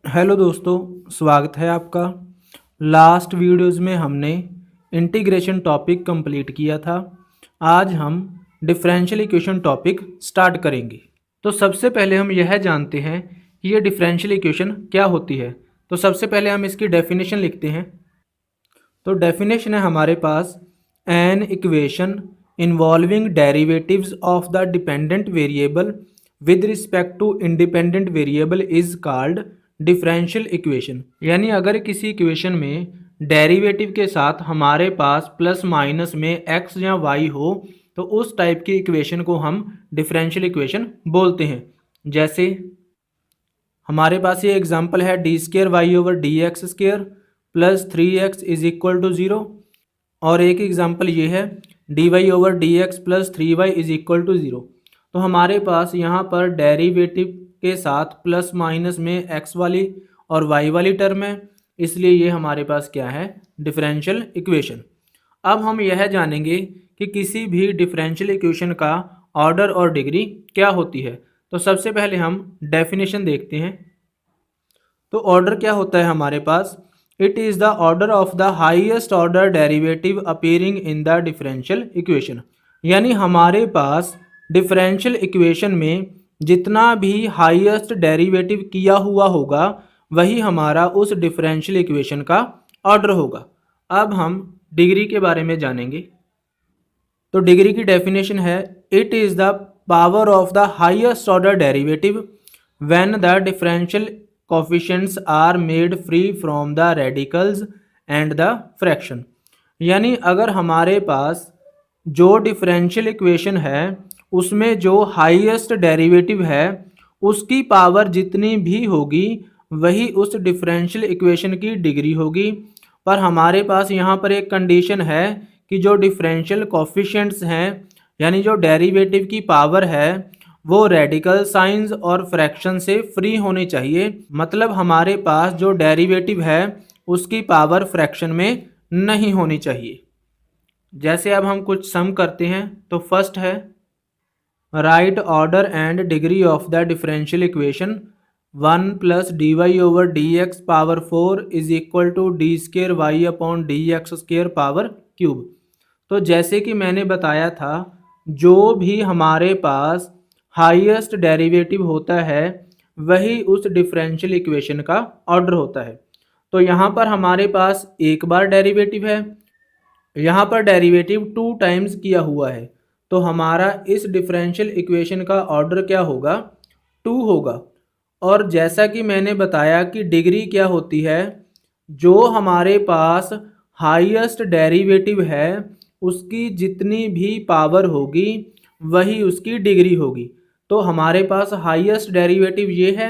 Hello दोस्तों, स्वागत है आपका। लास्ट वीडियोज़ में हमने इंटीग्रेशन टॉपिक कंप्लीट किया था। आज हम डिफरेंशियल इक्वेशन टॉपिक स्टार्ट करेंगे। तो सबसे पहले हम यह जानते हैं कि ये डिफरेंशियल इक्वेशन क्या होती है। तो सबसे पहले हम इसकी डेफिनेशन लिखते हैं। तो डेफिनेशन है हमारे पास, an equation involving derivatives of the dependent variable with respect to independent variable is called differential equation. यानी अगर किसी इक्वेशन में डेरिवेटिव के साथ हमारे पास प्लस माइनस में एक्स या वाई हो तो उस टाइप की इक्वेशन को हम डिफरेंशियल इक्वेशन बोलते हैं। जैसे हमारे पास ये एग्जांपल है d square y over d x square plus 3x is equal to 0। और एक एग्जांपल ये है d y over d x plus 3y is equal to 0। तो हमारे पास यहाँ पर डेरिवेटिव के साथ प्लस माइनस में x वाली और y वाली टर्म है, इसलिए ये हमारे पास क्या है, डिफरेंशियल इक्वेशन। अब हम यह जानेंगे कि किसी भी डिफरेंशियल इक्वेशन का ऑर्डर और डिग्री क्या होती है। तो सबसे पहले हम डेफिनेशन देखते हैं। तो ऑर्डर क्या होता है हमारे पास, it is the order of the highest order derivative appearing in the differential equation. यानी हमारे पास डिफरेंशियल इक्वेशन में जितना भी हाईएस्ट डेरिवेटिव किया हुआ होगा वही हमारा उस डिफरेंशियल इक्वेशन का ऑर्डर होगा। अब हम डिग्री के बारे में जानेंगे। तो डिग्री की डेफिनेशन है, it is the power of the highest order derivative when the differential coefficients are made free from the radicals and the fraction. यानी अगर हमारे पास जो डिफरेंशियल इक्वेशन है उसमें जो हाईएस्ट डेरिवेटिव है उसकी पावर जितनी भी होगी वही उस डिफरेंशियल इक्वेशन की डिग्री होगी। पर हमारे पास यहाँ पर एक कंडीशन है कि जो डिफरेंशियल कोफिशिएंट्स हैं यानी जो डेरिवेटिव की पावर है वो रेडिकल साइंस और फ्रैक्शन से फ्री होनी चाहिए। मतलब हमारे पास जो डेरिवेटिव है उसकी पावर फ्रैक्शन में नहीं होनी चाहिए। जैसे अब हम कुछ सम करते हैं। तो फर्स्ट है, right order and degree of the differential equation 1 plus d y over d x power 4 is equal to d square y upon d x square power cube. तो जैसे कि मैंने बताया था, जो भी हमारे पास हाईएस्ट डेरिवेटिव होता है वही उस डिफरेंशियल इक्वेशन का ऑर्डर होता है। तो यहाँ पर हमारे पास एक बार डेरिवेटिव है, यहाँ पर डेरिवेटिव 2 टाइम्स किया हुआ है, तो हमारा इस डिफरेंशियल इक्वेशन का ऑर्डर क्या होगा, 2 होगा। और जैसा कि मैंने बताया कि डिग्री क्या होती है, जो हमारे पास हाईएस्ट डेरिवेटिव है उसकी जितनी भी पावर होगी वही उसकी डिग्री होगी। तो हमारे पास हाईएस्ट डेरिवेटिव ये है,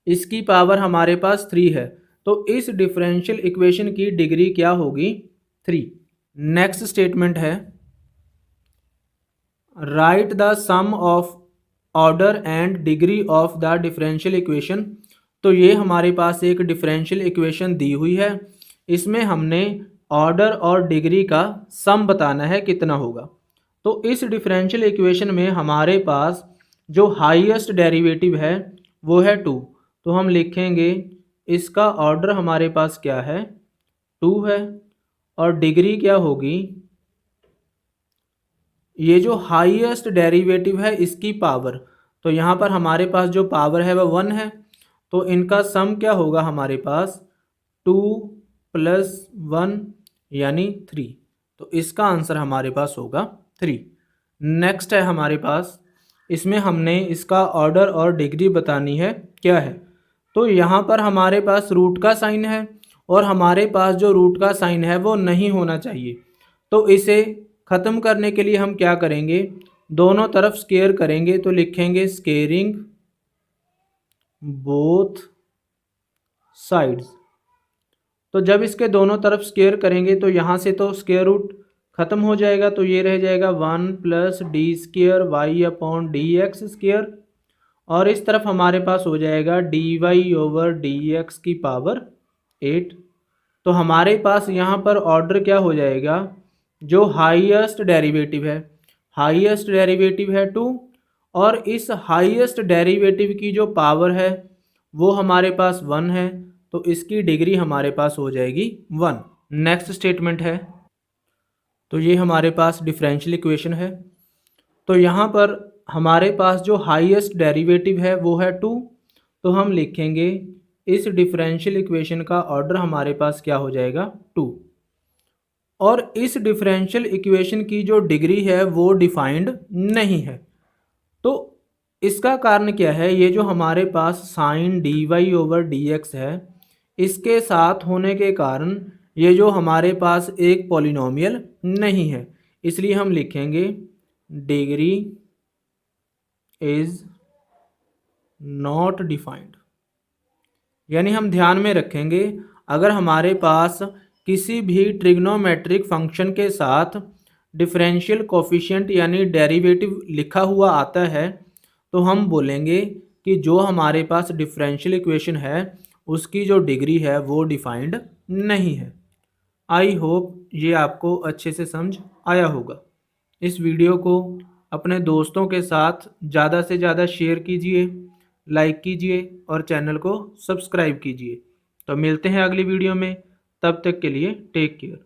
इसकी पावर हमारे पास 3 है, तो इस डिफरेंशियल इक्वेशन की डिग्री क्या होगी, 3। नेक्स्ट स्टेटमेंट है, right the sum of order and degree of the differential equation. तो ये हमारे पास एक डिफरेंशियल इक्वेशन दी हुई है, इसमें हमने ऑर्डर और डिग्री का सम बताना है कितना होगा। तो इस डिफरेंशियल इक्वेशन में हमारे पास जो हाईएस्ट डेरिवेटिव है वो है 2, तो हम लिखेंगे इसका ऑर्डर हमारे पास क्या है, 2 है। और डिग्री क्या होगी, ये जो हाईएस्ट डेरिवेटिव है इसकी पावर, तो यहाँ पर हमारे पास जो पावर है वह 1 है, तो इनका सम क्या होगा हमारे पास, 2 प्लस 1 यानी 3। तो इसका आंसर हमारे पास होगा 3। नेक्स्ट है हमारे पास, इसमें हमने इसका ऑर्डर और डिग्री बतानी है क्या है। तो यहाँ पर हमारे पास रूट का साइन है और हमारे पास जो रूट का साइन है वो नहीं होना चाहिए। तो इसे ख़त्म करने के लिए हम क्या करेंगे, दोनों तरफ स्केयर करेंगे, तो लिखेंगे स्केयरिंग बोथ साइड्स। तो जब इसके दोनों तरफ स्केयर करेंगे तो यहाँ से तो स्केयर रूट ख़त्म हो जाएगा, तो ये रह जाएगा 1 plus d square y upon d x square, और इस तरफ हमारे पास हो जाएगा d y over d x की पावर 8। तो हमारे पास यहाँ पर ऑर्डर क्या हो जाएगा, जो हाईएस्ट डेरिवेटिव है, हाईएस्ट डेरिवेटिव है 2, और इस हाईएस्ट डेरिवेटिव की जो पावर है वो हमारे पास 1 है, तो इसकी डिग्री हमारे पास हो जाएगी 1। नेक्स्ट स्टेटमेंट है, तो ये हमारे पास डिफरेंशियल इक्वेशन है। तो यहाँ पर हमारे पास जो हाईएस्ट डेरिवेटिव है वो है 2, तो हम लिखेंगे इस डिफरेंशियल इक्वेशन का ऑर्डर हमारे पास क्या हो जाएगा 2। और इस डिफरेंशियल इक्वेशन की जो डिग्री है वो डिफाइंड नहीं है। तो इसका कारण क्या है, ये जो हमारे पास sine d y over d x है, इसके साथ होने के कारण ये जो हमारे पास एक पॉलिनोमियल नहीं है, इसलिए हम लिखेंगे डिग्री इज नॉट डिफाइंड। यानी हम ध्यान में रखेंगे, अगर हमारे पास किसी भी ट्रिग्नोमेट्रिक फंक्शन के साथ डिफरेंशियल कोफिशिएंट यानी डेरिवेटिव लिखा हुआ आता है, तो हम बोलेंगे कि जो हमारे पास डिफरेंशियल इक्वेशन है उसकी जो डिग्री है वो डिफाइंड नहीं है। आई होप ये आपको अच्छे से समझ आया होगा। इस वीडियो को अपने दोस्तों के साथ ज़्यादा से ज़्यादा शेयर कीजिए, लाइक कीजिए और चैनल को सब्सक्राइब कीजिए। तो मिलते हैं अगली वीडियो में, तब तक के लिए टेक केयर।